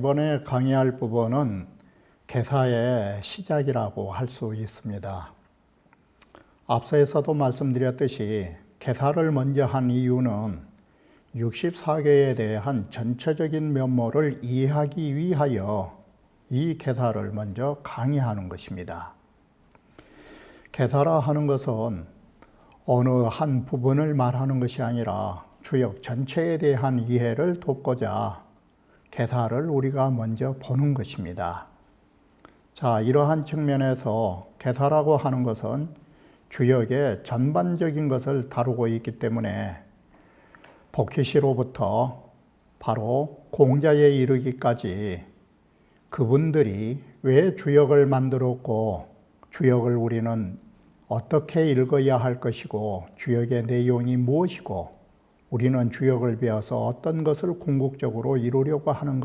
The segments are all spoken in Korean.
이번에 강의할 부분은 계사의 시작이라고 할 수 있습니다. 앞서에서도 말씀드렸듯이 계사를 먼저 한 이유는 64개에 대한 전체적인 면모를 이해하기 위하여 이 계사를 먼저 강의하는 것입니다. 계사라 하는 것은 어느 한 부분을 말하는 것이 아니라 주역 전체에 대한 이해를 돕고자 계사를 우리가 먼저 보는 것입니다. 자, 이러한 측면에서 계사라고 하는 것은 주역의 전반적인 것을 다루고 있기 때문에 복희시로부터 바로 공자에 이르기까지 그분들이 왜 주역을 만들었고 주역을 우리는 어떻게 읽어야 할 것이고 주역의 내용이 무엇이고 우리는 주역을 배워서 어떤 것을 궁극적으로 이루려고 하는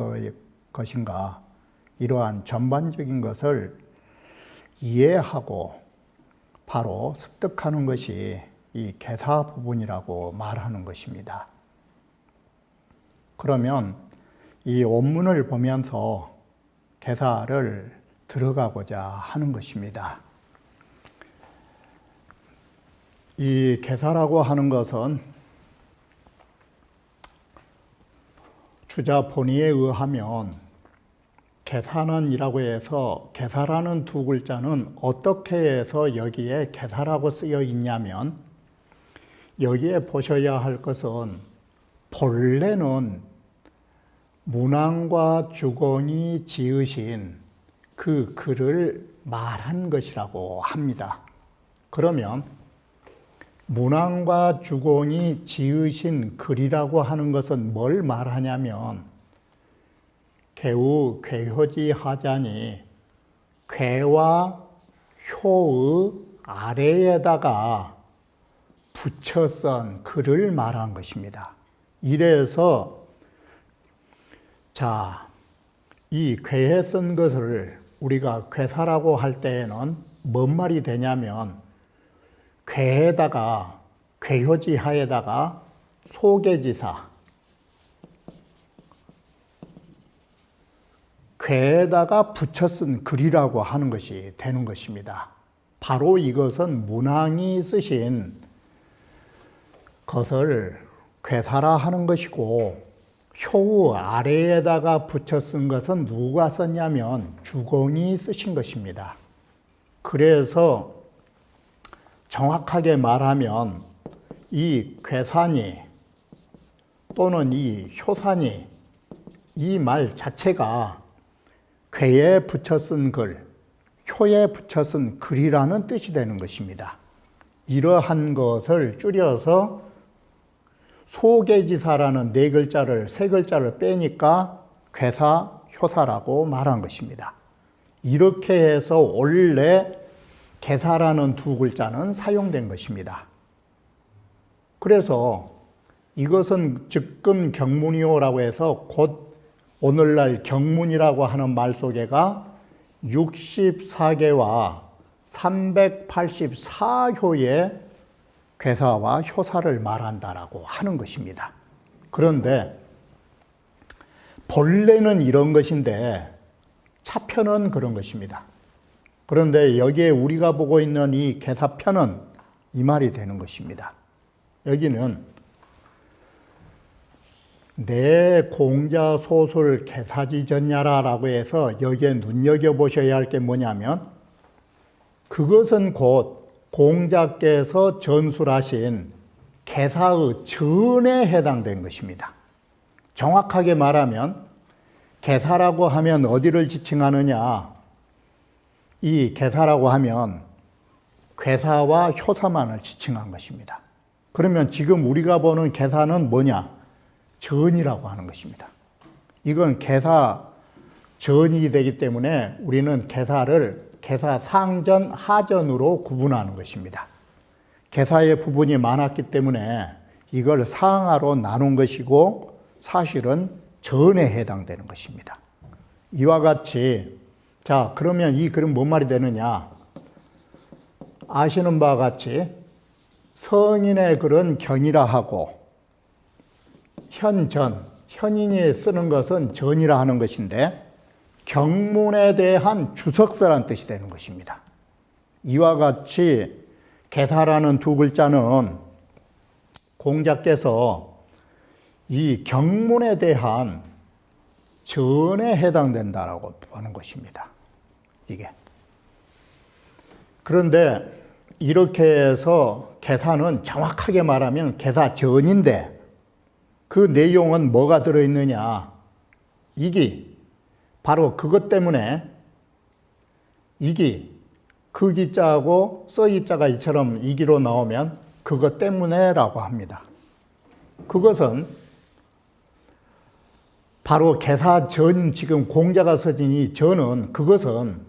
것인가, 이러한 전반적인 것을 이해하고 바로 습득하는 것이 이 계사 부분이라고 말하는 것입니다. 그러면 이 원문을 보면서 계사를 들어가고자 하는 것입니다. 이 계사라고 하는 것은 주자 본의에 의하면 계사는이라고 해서 계사라는 두 글자는 어떻게 해서 여기에 계사라고 쓰여 있냐면 여기에 보셔야 할 것은 본래는 문왕과 주공이 지으신 그 글을 말한 것이라고 합니다. 그러면 문왕과 주공이 지으신 글이라고 하는 것은 뭘 말하냐면 개우 괴효지 하자니 괴와 효의 아래에다가 붙여 쓴 글을 말한 것입니다. 이래서 자, 이 괴에 쓴 것을 우리가 괴사라고 할 때에는 뭔 말이 되냐면 괴에다가 괴효지하에다가 소개지사 괴에다가 붙여 쓴 글이라고 하는 것이 되는 것입니다. 바로 이것은 문왕이 쓰신 것을 괴사라 하는 것이고 효의 아래에다가 붙여 쓴 것은 누가 썼냐면 주공이 쓰신 것입니다. 그래서 정확하게 말하면 이 괴산이 또는 이 효산이 이 말 자체가 괴에 붙여 쓴 글, 효에 붙여 쓴 글이라는 뜻이 되는 것입니다. 이러한 것을 줄여서 소개지사라는 네 글자를 세 글자를 빼니까 괴사, 효사라고 말한 것입니다. 이렇게 해서 원래 계사라는 두 글자는 사용된 것입니다. 그래서 이것은 즉금 경문이요라고 해서 곧 오늘날 경문이라고 하는 말 속에가 64개와 384효의 괴사와 효사를 말한다라고 하는 것입니다. 그런데 본래는 이런 것인데 차편은 그런 것입니다. 그런데 여기에 우리가 보고 있는 이 계사편은 이 말이 되는 것입니다. 여기는 내 공자 소술 계사지전야라라고 해서 여기에 눈여겨보셔야 할 게 뭐냐면 그것은 곧 공자께서 전술하신 계사의 전에 해당된 것입니다. 정확하게 말하면 계사라고 하면 어디를 지칭하느냐? 이 계사라고 하면 괴사와 효사만을 지칭한 것입니다. 그러면 지금 우리가 보는 계사는 뭐냐? 전이라고 하는 것입니다. 이건 계사 전이 되기 때문에 우리는 계사를 계사 상전, 하전으로 구분하는 것입니다. 계사의 부분이 많았기 때문에 이걸 상하로 나눈 것이고 사실은 전에 해당되는 것입니다. 이와 같이 자, 그러면 이 글은 뭔 말이 되느냐? 아시는 바와 같이 성인의 글은 견이라 하고 현전, 현인이 쓰는 것은 전이라 하는 것인데 경문에 대한 주석서란 뜻이 되는 것입니다. 이와 같이 계사라는 두 글자는 공자께서 이 경문에 대한 전에 해당된다라고 하는 것입니다. 이게. 그런데 이렇게 해서 계사는 정확하게 말하면 계사 전인데 그 내용은 뭐가 들어있느냐? 이기. 바로 그것 때문에 이기. 그 기자하고 써이자가 이처럼 이기로 나오면 그것 때문에라고 합니다. 그것은 바로 계사 전, 지금 공자가 써진 이 전은 그것은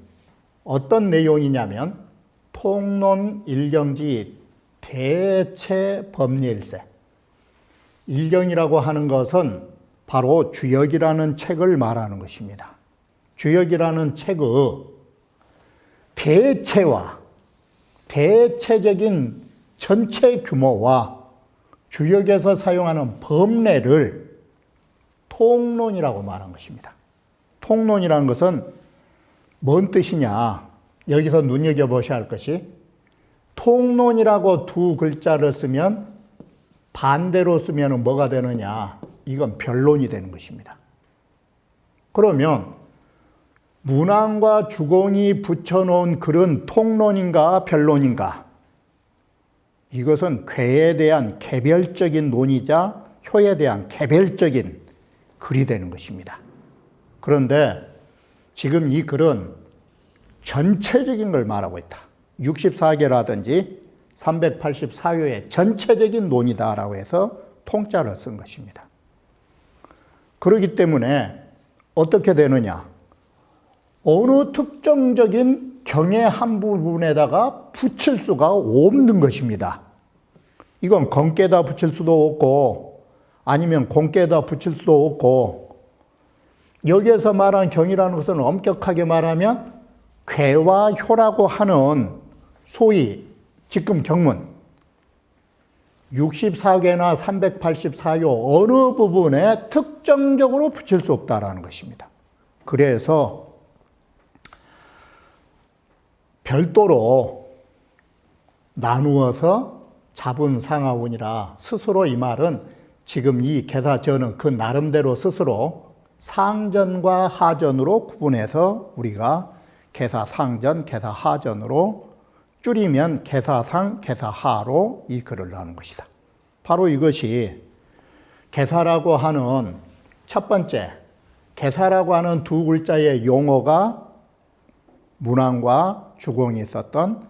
어떤 내용이냐면 통론 일경지 대체 법리일세. 일경이라고 하는 것은 바로 주역이라는 책을 말하는 것입니다. 주역이라는 책의 대체와 대체적인 전체 규모와 주역에서 사용하는 법례를 통론이라고 말한 것입니다. 통론이라는 것은 뭔 뜻이냐? 여기서 눈여겨보셔야 할 것이 통론이라고 두 글자를 쓰면 반대로 쓰면 뭐가 되느냐? 이건 변론이 되는 것입니다. 그러면 문왕과 주공이 붙여놓은 글은 통론인가 변론인가? 이것은 괴에 대한 개별적인 논의자 효에 대한 개별적인 글이 되는 것입니다. 그런데 지금 이 글은 전체적인 걸 말하고 있다. 64개라든지 384요의 전체적인 논의다라고 해서 통자를 쓴 것입니다. 그렇기 때문에 어떻게 되느냐? 어느 특정적인 경의 한 부분에다가 붙일 수가 없는 것입니다. 이건 건께다 붙일 수도 없고 아니면 공께다 붙일 수도 없고 여기에서 말한 경이라는 것은 엄격하게 말하면 괴와 효라고 하는 소위 지금 경문 64개나 384요 어느 부분에 특정적으로 붙일 수 없다라는 것입니다. 그래서 별도로 나누어서 잡은 상하운이라 스스로 이 말은 지금 이 계사전은 그 나름대로 스스로 상전과 하전으로 구분해서 우리가 계사상전, 계사하전으로 줄이면 계사상, 계사하로 이 글을 나눈 것이다. 바로 이것이 계사라고 하는 첫 번째, 계사라고 하는 두 글자의 용어가 문왕과 주공이 썼던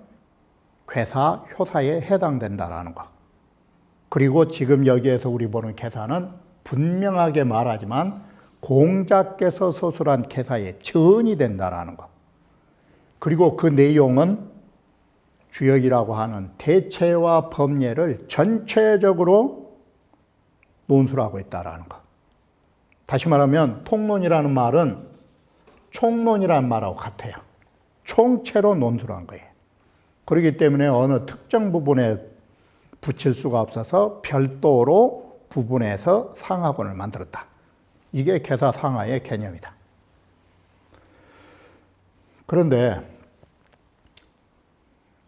괴사, 효사에 해당된다라는 것. 그리고 지금 여기에서 우리 보는 계사는 분명하게 말하지만 공자께서 서술한 계사의 전이 된다라는 것. 그리고 그 내용은 주역이라고 하는 대체와 법례를 전체적으로 논술하고 있다라는 것. 다시 말하면 통론이라는 말은 총론이라는 말하고 같아요. 총체로 논술한 거예요. 그렇기 때문에 어느 특정 부분에 붙일 수가 없어서 별도로 구분해서 상하권을 만들었다. 이게 계사상하의 개념이다. 그런데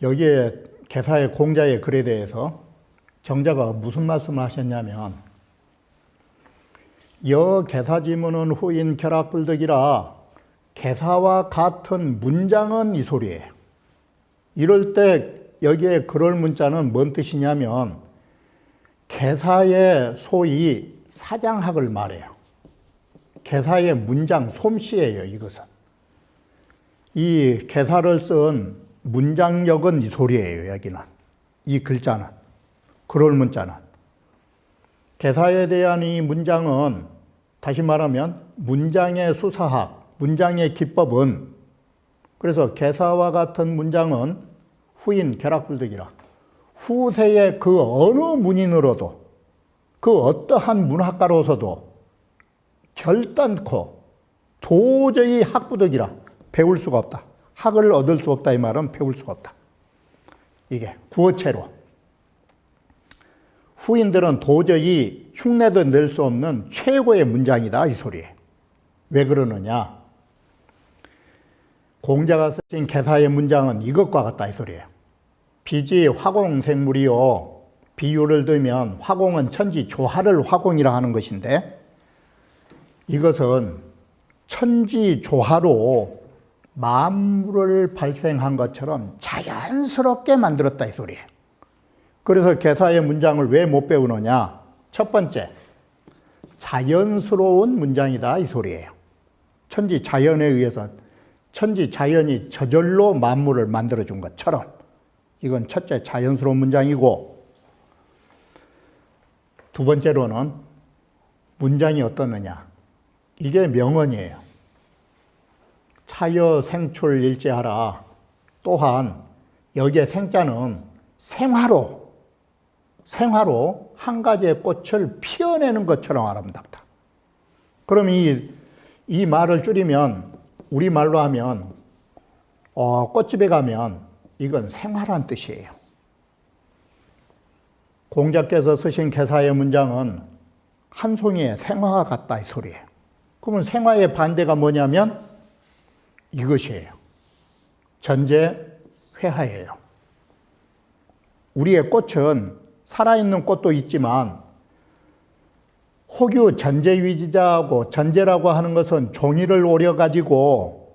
여기에 계사의 공자의 글에 대해서 정자가 무슨 말씀을 하셨냐면 여 계사지문은 후인 결합불득이라 계사와 같은 문장은 이 소리예요. 이럴 때 여기에 그럴 문자는 뭔 뜻이냐면 계사의 소위 사장학을 말해요. 계사의 문장 솜씨예요. 이것은. 이 계사를 쓴 문장력은 이 소리예요. 여기는. 이 글자는. 그럴 문자는. 계사에 대한 이 문장은 다시 말하면 문장의 수사학, 문장의 기법은 그래서 개사와 같은 문장은 후인 결합불득이라. 후세의 그 어느 문인으로도 그 어떠한 문학가로서도 결단코 도저히 학부득이라 배울 수가 없다. 학을 얻을 수 없다 이 말은 배울 수가 없다. 이게 구어체로. 후인들은 도저히 흉내도 낼 수 없는 최고의 문장이다 이 소리예요. 왜 그러느냐? 공자가 쓰신 개사의 문장은 이것과 같다 이 소리예요. 비지 화공생물이요. 비유를 들면 화공은 천지 조화를 화공이라 하는 것인데 이것은 천지 조화로 만물을 발생한 것처럼 자연스럽게 만들었다 이 소리예요. 그래서 개사의 문장을 왜 못 배우느냐? 첫 번째, 자연스러운 문장이다 이 소리예요. 천지 자연에 의해서 천지 자연이 저절로 만물을 만들어준 것처럼 이건 첫째 자연스러운 문장이고, 두 번째로는 문장이 어떻느냐? 이게 명언이에요. 차여 생출 일제하라. 또한 여기에 생자는 생화로 한 가지의 꽃을 피어내는 것처럼 아름답다. 그럼 이 말을 줄이면 우리말로 하면 꽃집에 가면 이건 생화란 뜻이에요. 공자께서 쓰신 개사의 문장은 한 송이의 생화가 같다 이 소리예요. 그러면 생화의 반대가 뭐냐면 이것이에요. 전제 회하예요. 우리의 꽃은 살아있는 꽃도 있지만 혹유 전제위지자하고 전제라고 하는 것은 종이를 오려가지고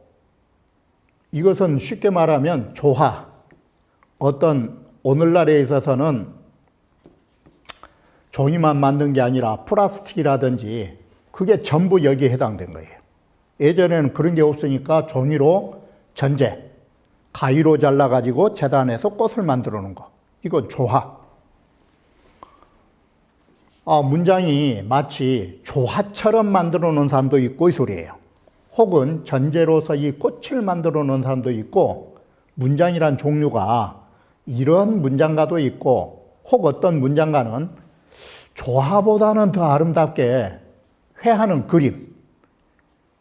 이것은 쉽게 말하면 조화, 어떤 오늘날에 있어서는 종이만 만든 게 아니라 플라스틱이라든지 그게 전부 여기에 해당된 거예요. 예전에는 그런 게 없으니까 종이로 전제, 가위로 잘라가지고 재단해서 꽃을 만들어 놓은 거. 이건 조화. 문장이 마치 조화처럼 만들어 놓은 사람도 있고 이 소리예요. 혹은 전제로서 이 꽃을 만들어 놓은 사람도 있고, 문장이란 종류가 이런 문장가도 있고, 혹 어떤 문장가는 조화보다는 더 아름답게 회하는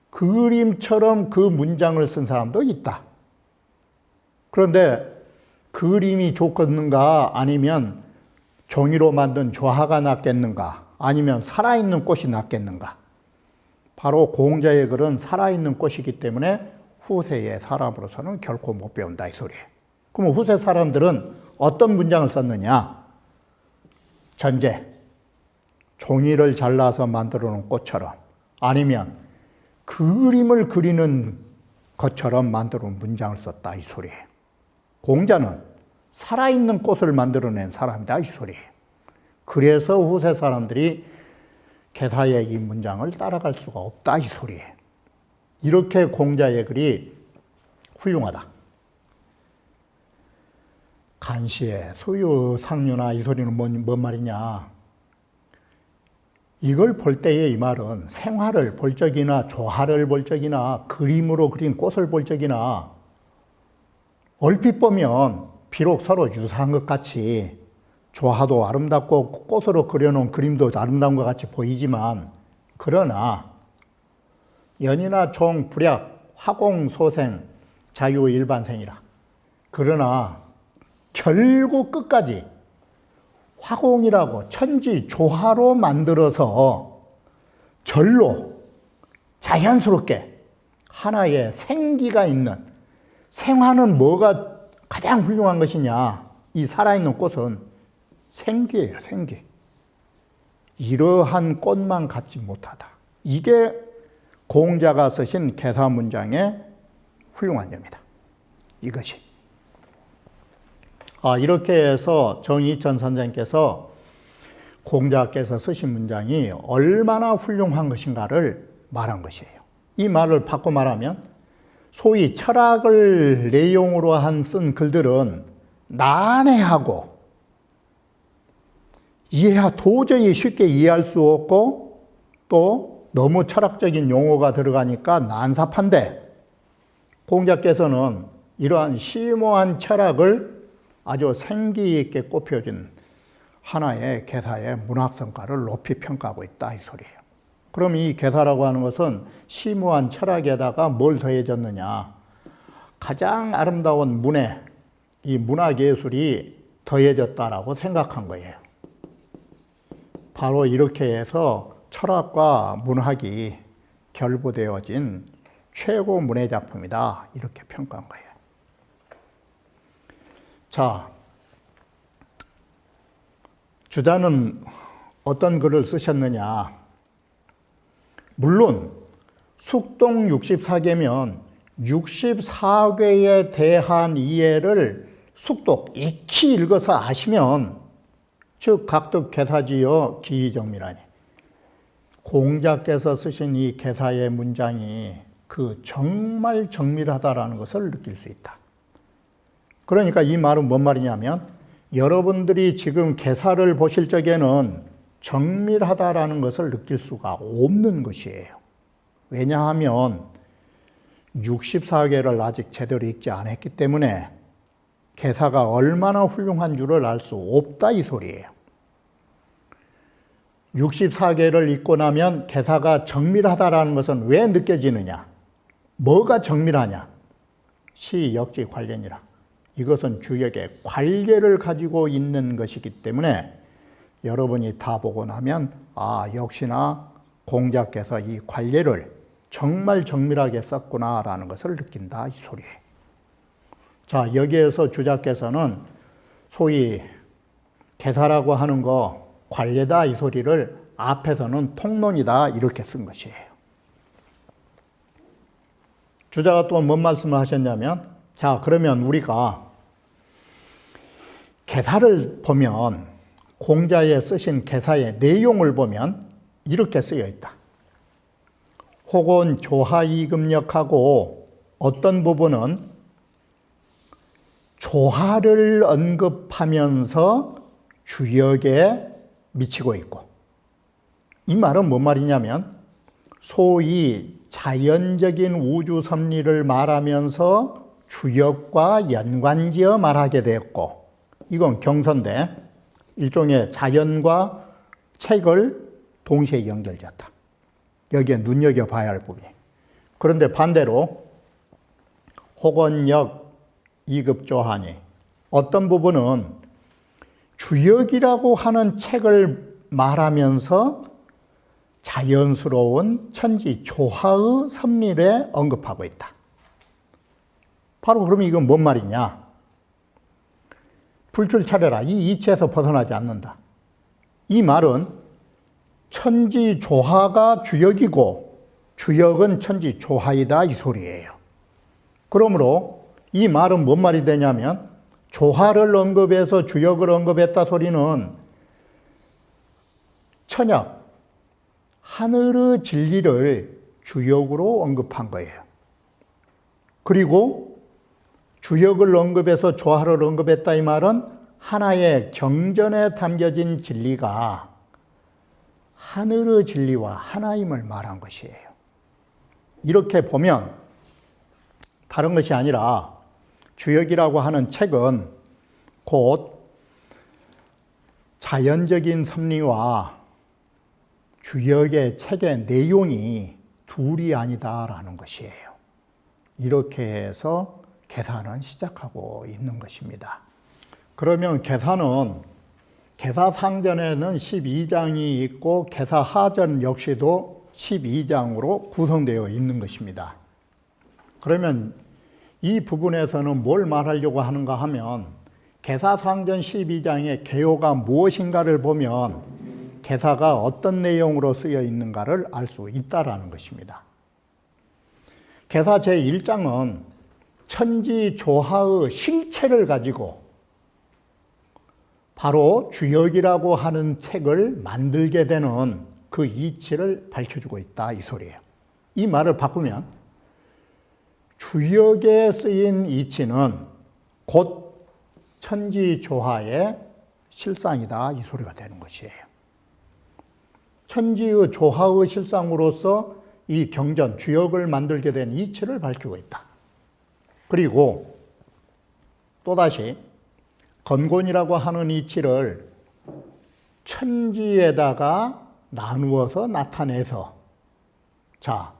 그림처럼 그 문장을 쓴 사람도 있다. 그런데 그림이 좋겠는가 아니면 종이로 만든 조화가 낫겠는가 아니면 살아있는 꽃이 낫겠는가? 바로 공자의 글은 살아있는 꽃이기 때문에 후세의 사람으로서는 결코 못 배운다 이 소리예요. 그럼 후세 사람들은 어떤 문장을 썼느냐? 전제, 종이를 잘라서 만들어 놓은 꽃처럼, 아니면 그림을 그리는 것처럼 만들어 놓은 문장을 썼다 이 소리예요. 공자는 살아있는 꽃을 만들어낸 사람이다 이 소리예요. 그래서 후세 사람들이 개사의 이 문장을 따라갈 수가 없다 이 소리예요. 이렇게 공자의 글이 훌륭하다. 간시에 소유 상류나 이 소리는 뭔 말이냐? 이걸 볼 때의 이 말은 생화를 볼 적이나 조화를 볼 적이나 그림으로 그린 꽃을 볼 적이나 얼핏 보면 비록 서로 유사한 것 같이 조화도 아름답고 꽃으로 그려놓은 그림도 아름다운 것 같이 보이지만, 그러나 연이나 종, 불약, 화공, 소생, 자유, 일반생이라. 그러나 결국 끝까지 화공이라고 천지 조화로 만들어서 절로 자연스럽게 하나의 생기가 있는, 생화는 뭐가 가장 훌륭한 것이냐? 이 살아있는 꽃은 생기예요, 생기. 이러한 꽃만 갖지 못하다. 이게 공자가 쓰신 개사 문장의 훌륭한 점이다. 이것이. 이렇게 해서 정이천 선생께서 공자께서 쓰신 문장이 얼마나 훌륭한 것인가를 말한 것이에요. 이 말을 바꿔 말하면 소위 철학을 내용으로 쓴 글들은 난해하고 도저히 쉽게 이해할 수 없고 또 너무 철학적인 용어가 들어가니까 난삽한데, 공자께서는 이러한 심오한 철학을 아주 생기 있게 꼽혀진 하나의 개사의 문학 성과를 높이 평가하고 있다 이 소리예요. 그럼 이 개사라고 하는 것은 심오한 철학에다가 뭘 더해졌느냐? 가장 아름다운 문해, 이 문학 예술이 더해졌다라고 생각한 거예요. 바로 이렇게 해서 철학과 문학이 결부되어진 최고 문해 작품이다 이렇게 평가한 거예요. 자, 주자는 어떤 글을 쓰셨느냐? 물론 숙동 64개면 64개에 대한 이해를 숙독 익히 읽어서 아시면 즉 각득 개사지요 기의정밀하니 공자께서 쓰신 이 개사의 문장이 그 정말 정밀하다라는 것을 느낄 수 있다. 그러니까 이 말은 뭔 말이냐면 여러분들이 지금 개사를 보실 적에는 정밀하다라는 것을 느낄 수가 없는 것이에요. 왜냐하면 64개를 아직 제대로 읽지 않았기 때문에 개사가 얼마나 훌륭한 줄을 알 수 없다 이 소리예요. 64개를 읽고 나면 개사가 정밀하다라는 것은 왜 느껴지느냐? 뭐가 정밀하냐? 시, 역지, 관련이라. 이것은 주역의 관계를 가지고 있는 것이기 때문에 여러분이 다 보고 나면 아, 역시나 공자께서 이 관계를 정말 정밀하게 썼구나라는 것을 느낀다 이 소리예요. 자, 여기에서 주자께서는 소위 개사라고 하는 거 관례다 이 소리를 앞에서는 통론이다 이렇게 쓴 것이에요. 주자가 또 뭔 말씀을 하셨냐면 자, 그러면 우리가 개사를 보면 공자에 쓰신 개사의 내용을 보면 이렇게 쓰여 있다. 혹은 조하이금역하고 어떤 부분은 조하를 언급하면서 주역에 미치고 있고 이 말은 뭔 말이냐면 소위 자연적인 우주 섭리를 말하면서 주역과 연관지어 말하게 되었고 이건 경서인데 일종의 자연과 책을 동시에 연결졌다. 여기에 눈여겨봐야 할 부분이. 그런데 반대로 혹언역 2급 조하니 어떤 부분은 주역이라고 하는 책을 말하면서 자연스러운 천지 조화의 섭리를 언급하고 있다. 바로 그러면 이건 뭔 말이냐? 불출 차려라. 이 이치에서 벗어나지 않는다. 이 말은 천지 조화가 주역이고 주역은 천지 조화이다 이 소리예요. 그러므로 이 말은 뭔 말이 되냐면 조화를 언급해서 주역을 언급했다 소리는 천역, 하늘의 진리를 주역으로 언급한 거예요. 그리고 주역을 언급해서 조화를 언급했다 이 말은 하나의 경전에 담겨진 진리가 하늘의 진리와 하나임을 말한 것이에요. 이렇게 보면 다른 것이 아니라 주역이라고 하는 책은 곧 자연적인 섭리와 주역의 책의 내용이 둘이 아니다라는 것이에요. 이렇게 해서 개사는 시작하고 있는 것입니다. 그러면 개사는 개사상전에는 12장이 있고 개사하전 역시도 12장으로 구성되어 있는 것입니다. 그러면 이 부분에서는 뭘 말하려고 하는가 하면 개사상전 12장의 개요가 무엇인가를 보면 개사가 어떤 내용으로 쓰여 있는가를 알 수 있다라는 것입니다. 개사 제1장은 천지 조화의 실체를 가지고 바로 주역이라고 하는 책을 만들게 되는 그 이치를 밝혀주고 있다 이 소리예요. 이 말을 바꾸면 주역에 쓰인 이치는 곧 천지 조화의 실상이다 이 소리가 되는 것이에요. 천지의 조화의 실상으로서 이 경전, 주역을 만들게 된 이치를 밝히고 있다. 그리고 또다시 건곤이라고 하는 이치를 천지에다가 나누어서 나타내서, 자,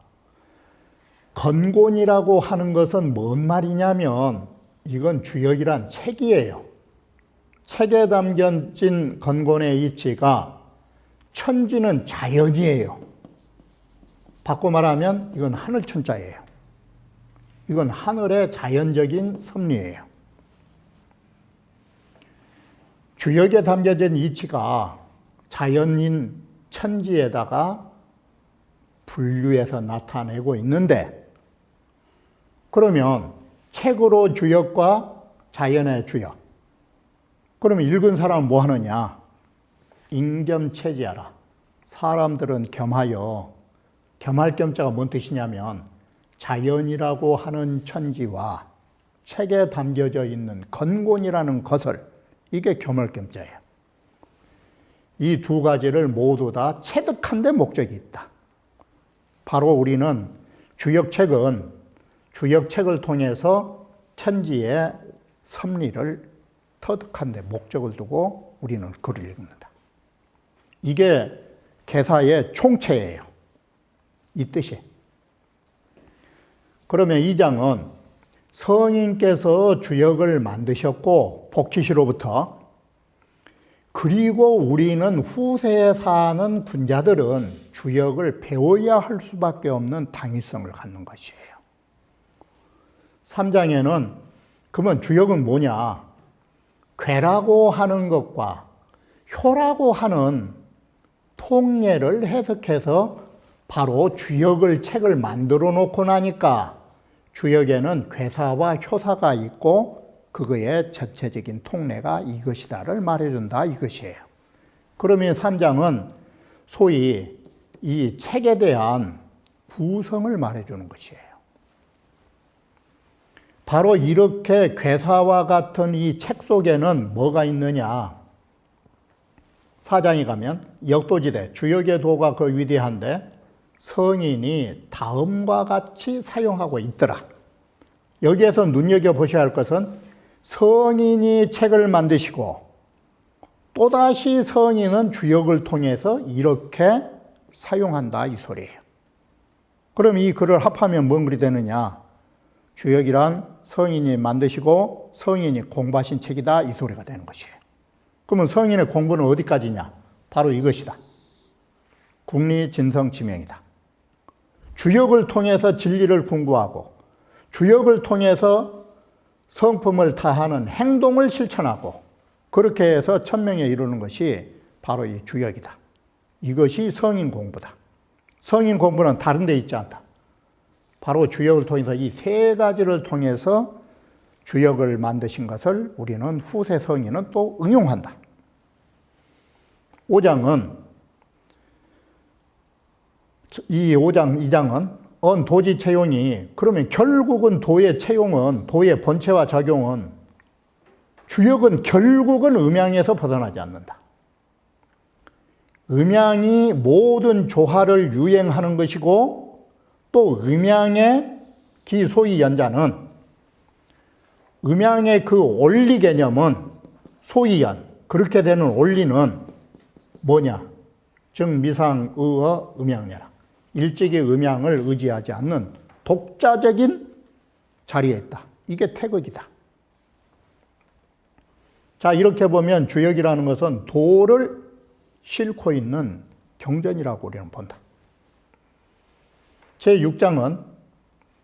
건곤이라고 하는 것은 뭔 말이냐면 이건 주역이란 책이에요. 책에 담겨진 건곤의 이치가 천지는 자연이에요. 바꿔 말하면 이건 하늘 천자예요. 이건 하늘의 자연적인 섭리예요. 주역에 담겨진 이치가 자연인 천지에다가 분류해서 나타내고 있는데, 그러면 책으로 주역과 자연의 주역, 그러면 읽은 사람은 뭐 하느냐? 인겸체지하라. 사람들은 겸하여, 겸할 겸자가 뭔 뜻이냐면 자연이라고 하는 천지와 책에 담겨져 있는 건곤이라는 것을, 이게 겸할 겸자예요. 이 두 가지를 모두 다 체득한 데 목적이 있다. 바로 우리는 주역책은 주역책을 통해서 천지의 섭리를 터득한 데 목적을 두고 우리는 글을 읽는다. 이게 개사의 총체예요. 이 뜻이. 그러면 이 장은 성인께서 주역을 만드셨고 복희시로부터, 그리고 우리는 후세에 사는 군자들은 주역을 배워야 할 수밖에 없는 당위성을 갖는 것이에요. 3장에는 그러면 주역은 뭐냐? 괴라고 하는 것과 효라고 하는 통례를 해석해서 바로 주역을 책을 만들어 놓고 나니까 주역에는 괴사와 효사가 있고 그거의 전체적인 통례가 이것이다를 말해준다, 이것이에요. 그러면 3장은 소위 이 책에 대한 구성을 말해주는 것이에요. 바로 이렇게 괴사와 같은 이 책 속에는 뭐가 있느냐? 4장에 가면 역도지대, 주역의 도가 그 위대한데 성인이 다음과 같이 사용하고 있더라. 여기에서 눈여겨보셔야 할 것은 성인이 책을 만드시고 또다시 성인은 주역을 통해서 이렇게 사용한다, 이 소리예요. 그럼 이 글을 합하면 뭔 글이 되느냐? 주역이란 성인이 만드시고 성인이 공부하신 책이다, 이 소리가 되는 것이에요. 그러면 성인의 공부는 어디까지냐? 바로 이것이다. 국리진성지명이다. 주역을 통해서 진리를 궁구하고 주역을 통해서 성품을 다하는 행동을 실천하고 그렇게 해서 천명에 이르는 것이 바로 이 주역이다. 이것이 성인 공부다. 성인 공부는 다른 데 있지 않다. 바로 주역을 통해서 이 세 가지를 통해서 주역을 만드신 것을 우리는 후세 성인은 또 응용한다. 5장은 이 5장 2장은 도지 채용이, 그러면 결국은 도의 채용은, 도의 본체와 작용은, 주역은 결국은 음양에서 벗어나지 않는다. 음양이 모든 조화를 유행하는 것이고 또 음양의 기소위 연자는, 음양의 그 원리 개념은 소이연, 그렇게 되는 원리는 뭐냐? 즉 미상의어 음양녀라. 일찍이 음양을 의지하지 않는 독자적인 자리에 있다. 이게 태극이다. 자, 이렇게 보면 주역이라는 것은 도를 싣고 있는 경전이라고 우리는 본다. 제6장은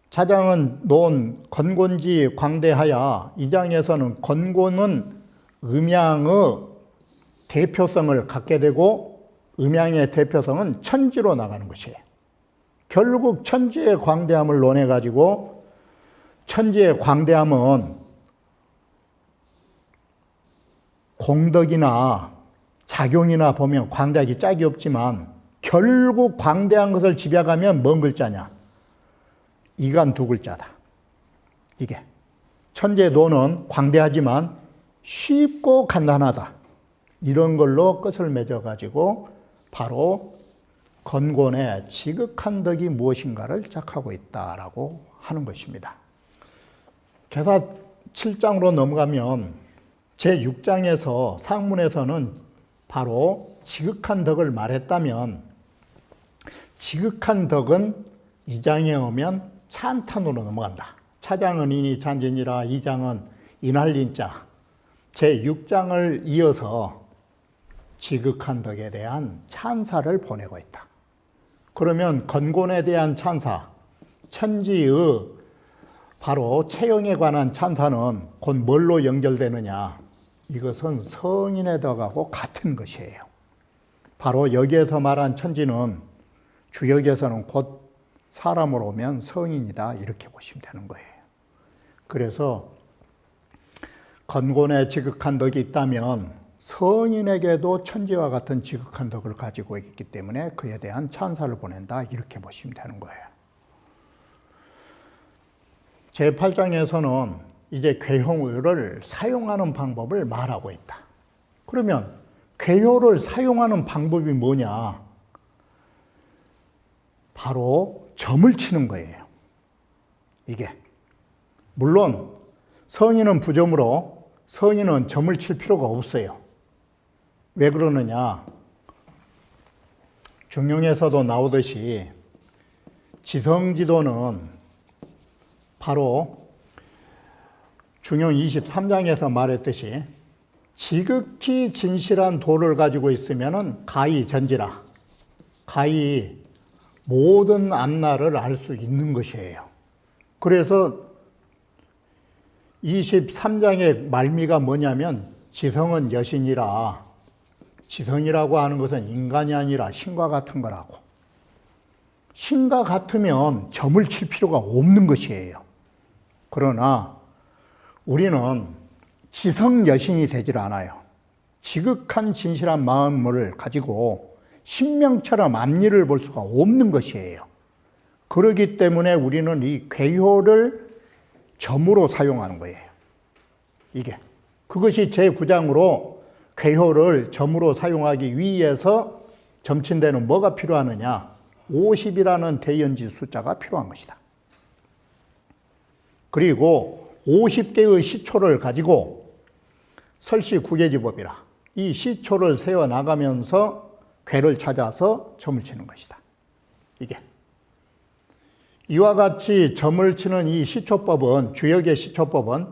자장은 논 건곤지 광대하야, 이 장에서는 건곤은 음양의 대표성을 갖게 되고 음양의 대표성은 천지로 나가는 것이에요. 결국 천지의 광대함을 논해가지고, 천지의 광대함은 공덕이나 작용이나 보면 광대하기 짝이 없지만 결국 광대한 것을 집약하면 뭔 글자냐? 이간 두 글자다. 이게 천지의 논은 광대하지만 쉽고 간단하다. 이런 걸로 끝을 맺어가지고 바로 건곤의 지극한 덕이 무엇인가를 짝하고 있다라고 하는 것입니다. 계사 7장으로 넘어가면 제6장에서 상문에서는 바로 지극한 덕을 말했다면 지극한 덕은 2장에 오면 찬탄으로 넘어간다. 차장은 인이 잔진이라 2장은 인할린자. 제6장을 이어서 지극한 덕에 대한 찬사를 보내고 있다. 그러면 건곤에 대한 찬사, 천지의 바로 체형에 관한 찬사는 곧 뭘로 연결되느냐? 이것은 성인의 덕하고 같은 것이에요. 바로 여기에서 말한 천지는 주역에서는 곧 사람으로 오면 성인이다 이렇게 보시면 되는 거예요. 그래서 건곤에 지극한 덕이 있다면 성인에게도 천지와 같은 지극한 덕을 가지고 있기 때문에 그에 대한 찬사를 보낸다 이렇게 보시면 되는 거예요. 제8장에서는 이제 괴효를 사용하는 방법을 말하고 있다. 그러면 괴효를 사용하는 방법이 뭐냐? 바로 점을 치는 거예요. 이게. 물론 성인은 부점으로 성인은 점을 칠 필요가 없어요. 왜 그러느냐? 중용에서도 나오듯이 지성지도는 바로 중용 23장에서 말했듯이 지극히 진실한 도를 가지고 있으면은 가히 전지라. 가히 모든 앞날을 알 수 있는 것이에요. 그래서 23장의 말미가 뭐냐면 지성은 여신이라. 지성이라고 하는 것은 인간이 아니라 신과 같은 거라고. 신과 같으면 점을 칠 필요가 없는 것이에요. 그러나 우리는 지성 여신이 되질 않아요. 지극한 진실한 마음을 가지고 신명처럼 앞일을 볼 수가 없는 것이에요. 그렇기 때문에 우리는 이 괴효를 점으로 사용하는 거예요. 이게. 그것이 제9장으로 괴효를 점으로 사용하기 위해서 점친 데는 뭐가 필요하느냐? 50이라는 대연지 숫자가 필요한 것이다. 그리고 50개의 시초를 가지고 설시 구계지법이라 이 시초를 세워 나가면서 괴를 찾아서 점을 치는 것이다. 이게. 이와 같이 점을 치는 이 시초법은, 주역의 시초법은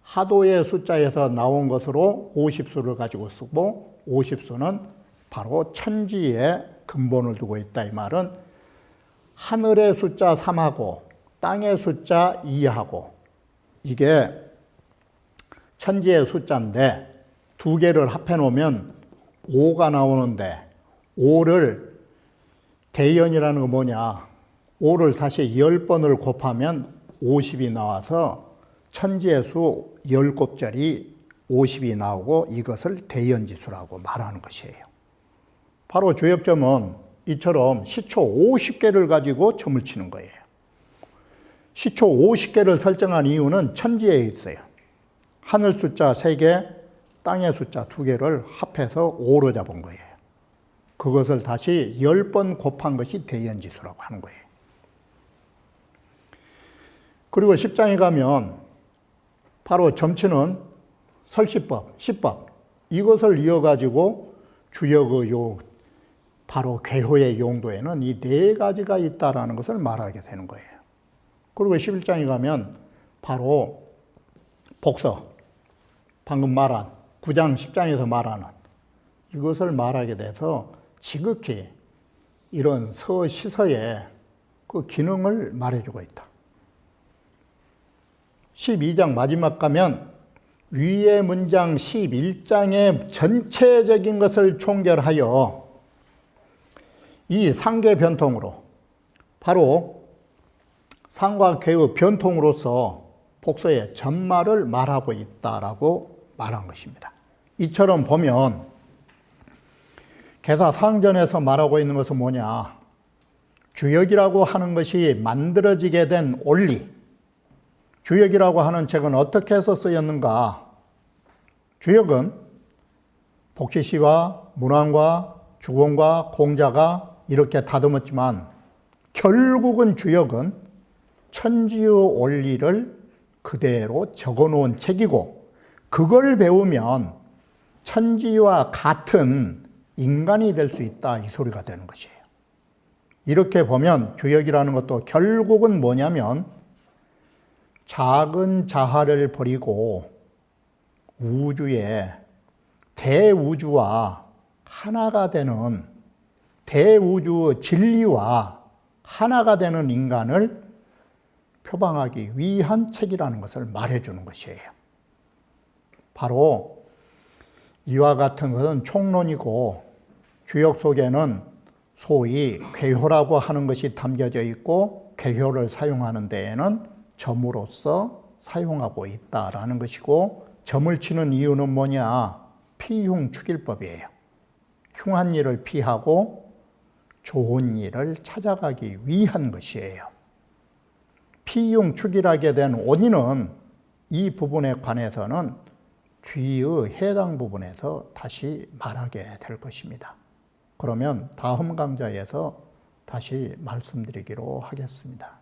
하도의 숫자에서 나온 것으로 50수를 가지고 쓰고 50수는 바로 천지에 근본을 두고 있다. 이 말은 하늘의 숫자 3하고 땅의 숫자 2하고 이게 천지의 숫자인데 두 개를 합해 놓으면 5가 나오는데 5를 대연이라는 거 뭐냐? 5를 다시 10번을 곱하면 50이 나와서 천지의 수 10곱절이 50이 나오고 이것을 대연지수라고 말하는 것이에요. 바로 주역점은 이처럼 시초 50개를 가지고 점을 치는 거예요. 시초 50개를 설정한 이유는 천지에 있어요. 하늘 숫자 3개, 땅의 숫자 2개를 합해서 5로 잡은 거예요. 그것을 다시 10번 곱한 것이 대연지수라고 하는 거예요. 그리고 10장에 가면 바로 점치는 설시법, 시법 이것을 이어가지고 주역의 바로 괴효의 용도에는 이 4가지가 있다라는 것을 말하게 되는 거예요. 그리고 11장에 가면 바로 복서, 방금 말한 9장 10장에서 말하는 이것을 말하게 돼서 지극히 이런 시서의 그 기능을 말해주고 있다. 12장 마지막 가면 위의 문장 11장의 전체적인 것을 총결하여 이 상계 변통으로 바로 상과 괴의 변통으로서 복서의 전말을 말하고 있다라고 말한 것입니다. 이처럼 보면 개사 상전에서 말하고 있는 것은 뭐냐? 주역이라고 하는 것이 만들어지게 된 원리, 주역이라고 하는 책은 어떻게 해서 쓰였는가? 주역은 복시시와 문왕과 주공과 공자가 이렇게 다듬었지만 결국은 주역은 천지의 원리를 그대로 적어 놓은 책이고, 그걸 배우면 천지와 같은 인간이 될 수 있다, 이 소리가 되는 것이에요. 이렇게 보면 주역이라는 것도 결국은 뭐냐면 작은 자아를 버리고 우주의 대우주와 하나가 되는, 대우주 진리와 하나가 되는 인간을 표방하기 위한 책이라는 것을 말해주는 것이에요. 바로 이와 같은 것은 총론이고, 주역 속에는 소위 궤효라고 하는 것이 담겨져 있고, 궤효를 사용하는 데에는 점으로서 사용하고 있다라는 것이고, 점을 치는 이유는 뭐냐? 피흉 축일법이에요. 흉한 일을 피하고 좋은 일을 찾아가기 위한 것이에요. 피흉 축일하게 된 원인은 이 부분에 관해서는 뒤의 해당 부분에서 다시 말하게 될 것입니다. 그러면 다음 강좌에서 다시 말씀드리기로 하겠습니다.